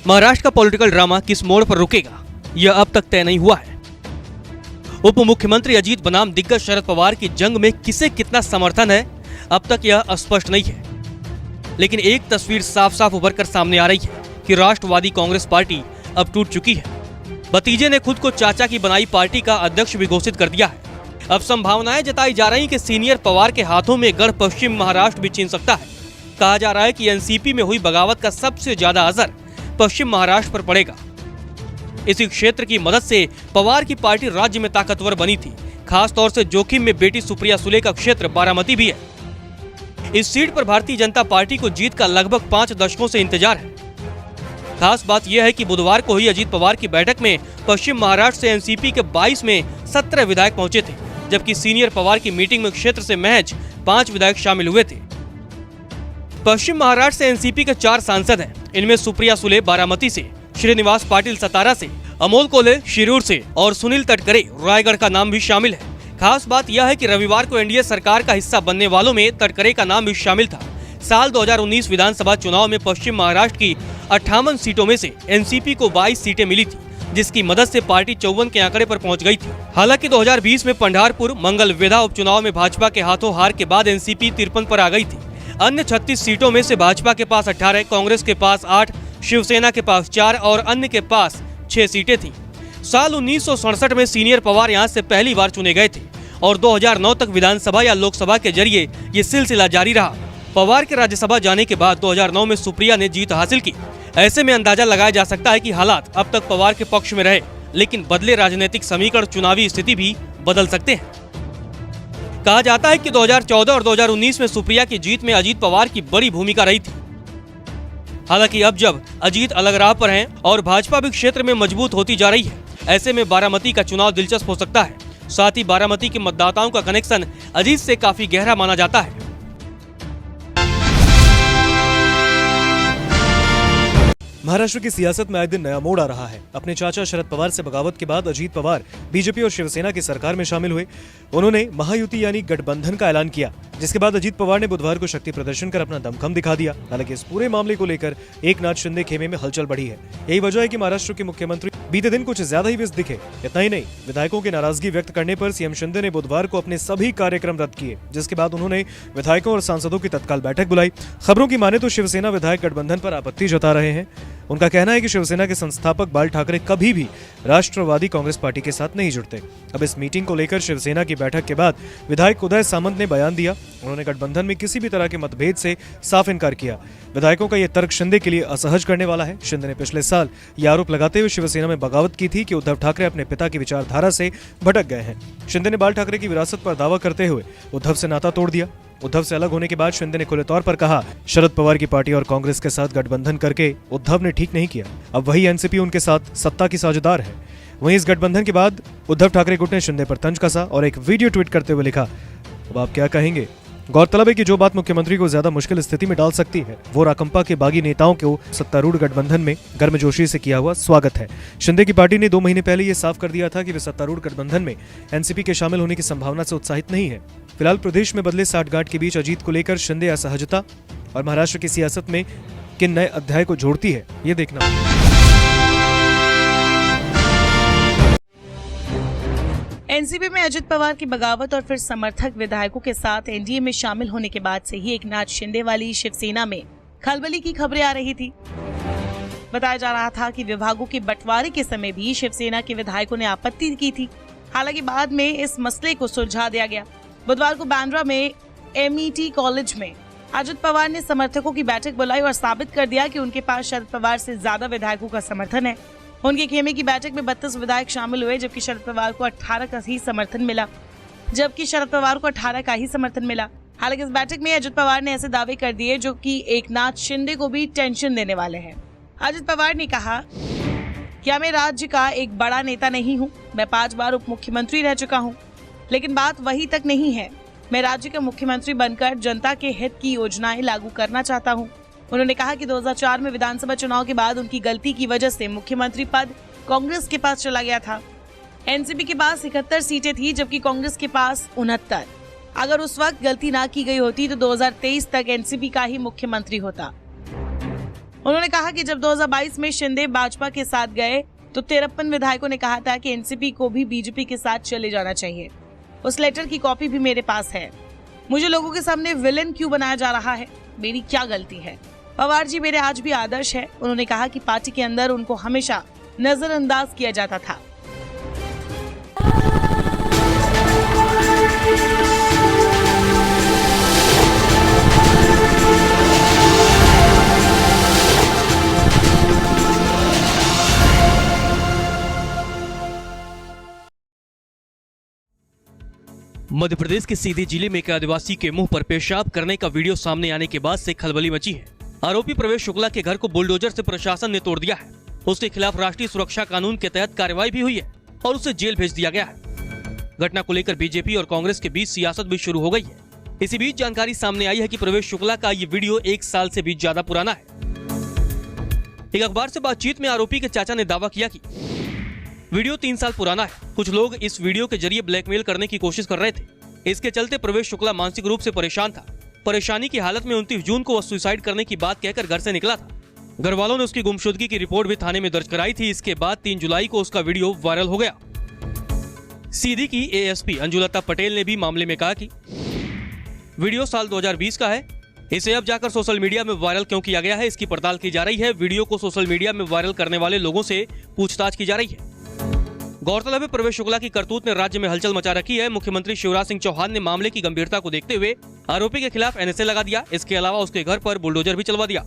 महाराष्ट्र का political drama किस मोड़ पर रुकेगा, यह अब तक तय नहीं हुआ है। उप मुख्यमंत्री अजीत बनाम दिग्गज शरद पवार की जंग में किसे कितना समर्थन है, अब तक यह स्पष्ट नहीं है। लेकिन एक तस्वीर साफ साफ उभर कर सामने आ रही है कि राष्ट्रवादी कांग्रेस पार्टी अब टूट चुकी है। भतीजे ने खुद को चाचा की बनाई पार्टी का अध्यक्ष भी घोषित कर दिया है। अब संभावनाएं जताई जा रही कि सीनियर पवार के हाथों में गढ़ पश्चिम महाराष्ट्र भी छीन सकता है। कहा जा रहा है कि एनसीपी में हुई बगावत का सबसे ज्यादा असर पश्चिम महाराष्ट्र पर पड़ेगा। इसी क्षेत्र की मदद से पवार की पार्टी राज्य में ताकतवर बनी थी। खास तौर से जोखिम में बेटी सुप्रिया सुले का क्षेत्र बारामती भी है। इस सीट पर भारतीय जनता पार्टी को जीत का लगभग 5 दशकों से इंतजार है। खास बात यह है कि बुधवार को हुई अजीत पवार की बैठक में पश्चिम महाराष्ट्र से एनसीपी के 22 में 17 विधायक पहुंचे थे, जबकि सीनियर पवार की मीटिंग में क्षेत्र से महज 5 विधायक शामिल हुए थे। पश्चिम महाराष्ट्र से एनसीपी के 4 सांसद हैं। इनमें सुप्रिया सुले बारामती से, श्रीनिवास पाटिल सतारा से, अमोल कोले शिरूर से और सुनील तटकरे रायगढ़ का नाम भी शामिल है। खास बात यह है कि रविवार को एनडीए सरकार का हिस्सा बनने वालों में तटकरे का नाम भी शामिल था। साल 2019 विधानसभा चुनाव में पश्चिम महाराष्ट्र की 58 सीटों में से एनसीपी को 22 सीटें मिली थी, जिसकी मदद से पार्टी 54 के आंकड़े पर पहुंच गई थी। हालांकि 2020 में पंढरपुर मंगलवेढा उपचुनाव में भाजपा के हाथों हार के बाद एनसीपी 53 पर आ गई थी। अन्य 36 सीटों में से भाजपा के पास 18, कांग्रेस के पास 8, शिवसेना के पास 4 और अन्य के पास 6 सीटें थीं। साल 1967 में सीनियर पवार यहां से पहली बार चुने गए थे और 2009 तक विधानसभा या लोकसभा के जरिए ये सिलसिला जारी रहा। पवार के राज्यसभा जाने के बाद 2009 में सुप्रिया ने जीत हासिल की। ऐसे में अंदाजा लगाया जा सकता है कि हालात अब तक पवार के पक्ष में रहे, लेकिन बदले राजनीतिक समीकरण चुनावी स्थिति भी बदल सकते हैं। कहा जाता है कि 2014 और 2019 में सुप्रिया की जीत में अजीत पवार की बड़ी भूमिका रही थी। हालांकि अब जब अजीत अलग राह पर हैं और भाजपा भी क्षेत्र में मजबूत होती जा रही है, ऐसे में बारामती का चुनाव दिलचस्प हो सकता है। साथ ही बारामती के मतदाताओं का कनेक्शन अजीत से काफी गहरा माना जाता है। महाराष्ट्र की सियासत में आए दिन नया मोड़ आ रहा है। अपने चाचा शरद पवार से बगावत के बाद अजीत पवार बीजेपी और शिवसेना की सरकार में शामिल हुए। उन्होंने महायुति यानी गठबंधन का ऐलान किया, जिसके बाद अजीत पवार ने बुधवार को शक्ति प्रदर्शन कर अपना दमखम दिखा दिया। हालांकि इस पूरे मामले को लेकर एकनाथ शिंदे खेमे में हलचल बढ़ी है। यही वजह है कि महाराष्ट्र के मुख्यमंत्री बीते दिन कुछ ज्यादा ही व्यस्त दिखे। इतना ही नहीं, विधायकों की नाराजगी व्यक्त करने पर सीएम शिंदे ने बुधवार को अपने सभी कार्यक्रम रद्द किए, जिसके बाद उन्होंने विधायकों और सांसदों की तत्काल बैठक बुलाई। खबरों की माने तो शिवसेना विधायक गठबंधन पर आपत्ति जता रहे हैं। उनका कहना है कि शिवसेना के संस्थापक बाल ठाकरे कभी भी राष्ट्रवादी कांग्रेस पार्टी के साथ नहीं जुड़ते। अब इस मीटिंग को लेकर शिवसेना की बैठक के बाद विधायक उदय सामंत ने बयान दिया। उन्होंने गठबंधन में किसी भी तरह के मतभेद से साफ इनकार किया। विधायकों का यह तर्क शिंदे के लिए असहज करने वाला है। शिंदे ने पिछले साल यह आरोप लगाते हुए शिवसेना में बगावत की थी कि उद्धव ठाकरे अपने पिता की विचारधारा से भटक गए हैं। शिंदे ने बाल ठाकरे की विरासत पर दावा करते हुए उद्धव से नाता तोड़ दिया। उद्धव से अलग होने के बाद शिंदे ने खुले तौर पर कहा, शरद पवार की पार्टी और कांग्रेस के साथ गठबंधन करके उद्धव ने ठीक नहीं किया। अब वही एनसीपी उनके साथ सत्ता की साझेदार है। वहीं इस गठबंधन के बाद उद्धव ठाकरे गुट ने शिंदे पर तंज कसा और एक वीडियो ट्वीट करते हुए लिखा, अब आप क्या कहेंगे। गौरतलब है कि जो बात मुख्यमंत्री को ज्यादा मुश्किल स्थिति में डाल सकती है, वो राकंपा के बागी नेताओं को सत्तारूढ़ गठबंधन में गर्मजोशी से किया हुआ स्वागत है। शिंदे की पार्टी ने 2 महीने पहले ये साफ कर दिया था कि वे सत्तारूढ़ गठबंधन में एनसीपी के शामिल होने की संभावना से उत्साहित नहीं है। फिलहाल प्रदेश में बदले साठगांठ के बीच अजीत को लेकर शिंदे असहजता और महाराष्ट्र की सियासत में किन नए अध्याय को जोड़ती है, ये देखना। एनसीपी में अजित पवार की बगावत और फिर समर्थक विधायकों के साथ एनडीए में शामिल होने के बाद से ही एकनाथ शिंदे वाली शिवसेना में खलबली की खबरें आ रही थी। बताया जा रहा था कि विभागों के बंटवारे के समय भी शिवसेना के विधायकों ने आपत्ति की थी। हालांकि बाद में इस मसले को सुलझा दिया गया। बुधवार को बांद्रा में एमईटी कॉलेज में अजित पवार ने समर्थकों की बैठक बुलाई और साबित कर दिया कि उनके पास शरद पवार से ज्यादा विधायकों का समर्थन है। उनके खेमे की बैठक में 32 विधायक शामिल हुए, जबकि शरद पवार को 18 का ही समर्थन मिला। हालांकि इस बैठक में अजित पवार ने ऐसे दावे कर दिए जो कि एकनाथ शिंदे को भी टेंशन देने वाले हैं। अजित पवार ने कहा, क्या मैं राज्य का एक बड़ा नेता नहीं हूँ? मैं 5 बार उप मुख्यमंत्री रह चुका हूँ, लेकिन बात वही तक नहीं है। मैं राज्य का मुख्यमंत्री बनकर जनता के हित की योजनाएं लागू करना चाहता हूँ। उन्होंने कहा कि 2004 में विधानसभा चुनाव के बाद उनकी गलती की वजह से मुख्यमंत्री पद कांग्रेस के पास चला गया था। एनसीपी के पास 71 सीटें थी, जबकि कांग्रेस के पास 69। अगर उस वक्त गलती ना की गई होती तो 2023 तक एनसीपी का ही मुख्यमंत्री होता। उन्होंने कहा कि जब 2022 में शिंदे भाजपा के साथ गए तो 53 विधायकों ने कहा था कि एनसीपी को भी बीजेपी के साथ चले जाना चाहिए। उस लेटर की कॉपी भी मेरे पास है। मुझे लोगों के सामने विलेन क्यों बनाया जा रहा है? मेरी क्या गलती है? पवार जी मेरे आज भी आदर्श है। उन्होंने कहा कि पार्टी के अंदर उनको हमेशा नजरअंदाज किया जाता था। मध्य प्रदेश के सीधी जिले में एक आदिवासी के मुंह पर पेशाब करने का वीडियो सामने आने के बाद से खलबली मची है। आरोपी प्रवेश शुक्ला के घर को बुलडोजर से प्रशासन ने तोड़ दिया है। उसके खिलाफ राष्ट्रीय सुरक्षा कानून के तहत कार्रवाई भी हुई है और उसे जेल भेज दिया गया है। घटना को लेकर बीजेपी और कांग्रेस के बीच सियासत भी शुरू हो गई है। इसी बीच जानकारी सामने आई है कि प्रवेश शुक्ला का ये वीडियो 1 साल से भी ज्यादा पुराना है। एक अखबार से बातचीत में आरोपी के चाचा ने दावा किया कि वीडियो 3 साल पुराना है। कुछ लोग इस वीडियो के जरिए ब्लैकमेल करने की कोशिश कर रहे थे। इसके चलते प्रवेश शुक्ला मानसिक रूप से परेशान था। परेशानी की हालत में 29 जून को वह सुसाइड करने की बात कहकर घर से निकला था। घर वालों ने उसकी गुमशुदगी की रिपोर्ट भी थाने में दर्ज कराई थी। इसके बाद 3 जुलाई को उसका वीडियो वायरल हो गया। सीधी की एएसपी अंजुलता पटेल ने भी मामले में कहा कि वीडियो साल 2020 का है। इसे अब जाकर सोशल मीडिया में वायरल क्यों किया गया है, इसकी पड़ताल की जा रही है। वीडियो को सोशल मीडिया में वायरल करने वाले लोगों से पूछताछ की जा रही है। गौरतलब है प्रवेश शुक्ला की करतूत ने राज्य में हलचल मचा रखी है। मुख्यमंत्री शिवराज सिंह चौहान ने मामले की गंभीरता को देखते हुए आरोपी के खिलाफ एनएसए लगा दिया। इसके अलावा उसके घर पर बुलडोजर भी चलवा दिया।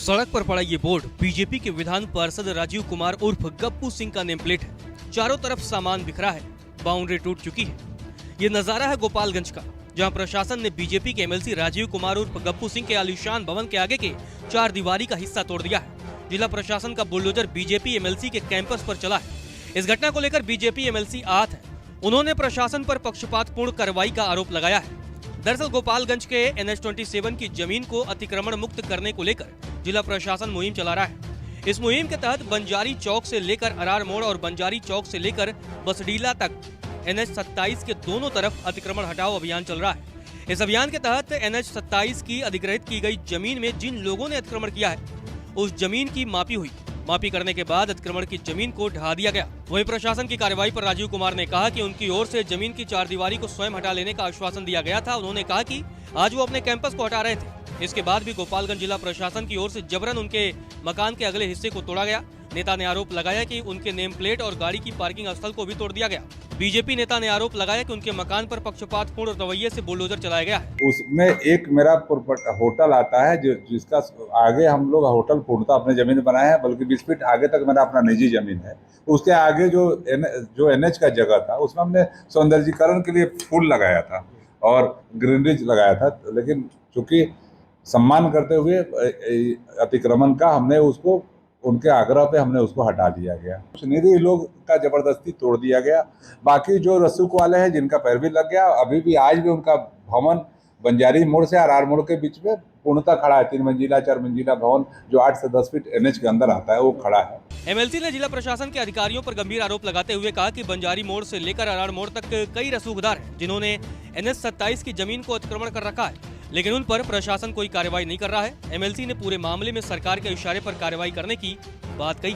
सड़क पर पड़ा ये बोर्ड बीजेपी के विधान पार्षद राजीव कुमार उर्फ गप्पू सिंह का नेम प्लेट है। चारों तरफ सामान बिखरा है, बाउंड्री टूट चुकी है। ये नजारा है गोपालगंज का, जहां प्रशासन ने बीजेपी के एमएलसी राजीव कुमार उर्फ गप्पू सिंह के आलीशान भवन के आगे के 4 दीवारी का हिस्सा तोड़ दिया है। जिला प्रशासन का बुलडोजर बीजेपी एमएलसी के कैंपस पर चला है। इस घटना को लेकर बीजेपी एमएलसी आहत है। उन्होंने प्रशासन पर पक्षपातपूर्ण कार्रवाई का आरोप लगाया है। दरअसल गोपालगंज के NH-27 की जमीन को अतिक्रमण मुक्त करने को लेकर जिला प्रशासन मुहिम चला रहा है। इस मुहिम के तहत बंजारी चौक से लेकर अरार मोड़ और बंजारी चौक से लेकर बसडीला तक NH-27 के दोनों तरफ अतिक्रमण हटाओ अभियान चल रहा है। इस अभियान के तहत NH-27 की अधिग्रहित की गई जमीन में जिन लोगों ने अतिक्रमण किया है उस जमीन की मापी हुई। मापी करने के बाद अतिक्रमण की जमीन को ढहा दिया गया। वहीं प्रशासन की कार्रवाई पर राजीव कुमार ने कहा कि उनकी ओर से जमीन की 4 दीवारी को स्वयं हटा लेने का आश्वासन दिया गया था। उन्होंने कहा कि आज वो अपने कैंपस को हटा रहे थे। इसके बाद भी गोपालगंज जिला प्रशासन की ओर से जबरन उनके मकान के अगले हिस्से को तोड़ा गया। नेता ने आरोप लगाया कि उनके नेम प्लेट और गाड़ी की पार्किंग स्थल को भी तोड़ दिया गया। बीजेपी नेता ने आरोप लगाया कि उनके मकान पर पक्षपातपूर्ण रवैये से बुलडोजर चलाया गया है। उसमें एक मेरा होटल आता है जिसका आगे हम लोग होटल पूर्णतः अपने जमीन बनाए हैं, बल्कि 20 फीट आगे तक मेरा अपना निजी जमीन है। उसके आगे जो एनएच का जगह था उसमें हमने सौंदर्यीकरण के लिए फूल लगाया था और ग्रीनरीज लगाया था, लेकिन चूंकि सम्मान करते हुए अतिक्रमण का हमने उसको उनके आग्रह पे हमने उसको हटा दिया गया। निधि लोग का जबरदस्ती तोड़ दिया गया। बाकी जो रसूख वाले हैं जिनका पैर भी लग गया, अभी भी आज भी उनका भवन बंजारी मोड़ से आर मोड़ के बीच में पूर्णतः खड़ा है। 3 मंजिला 4 मंजिला भवन जो 8 से 10 फीट एनएच के अंदर आता है वो खड़ा है। एमएलसी ने जिला प्रशासन के अधिकारियों पर गंभीर आरोप लगाते हुए कहा कि बंजारी मोड़ से लेकर अरार मोड़ तक कई रसूखदार हैं जिन्होंने NH-27 की जमीन को अतिक्रमण कर रखा है, लेकिन उन पर प्रशासन कोई कार्रवाई नहीं कर रहा है। एमएलसी ने पूरे मामले में सरकार के इशारे पर कार्रवाई करने की बात कही।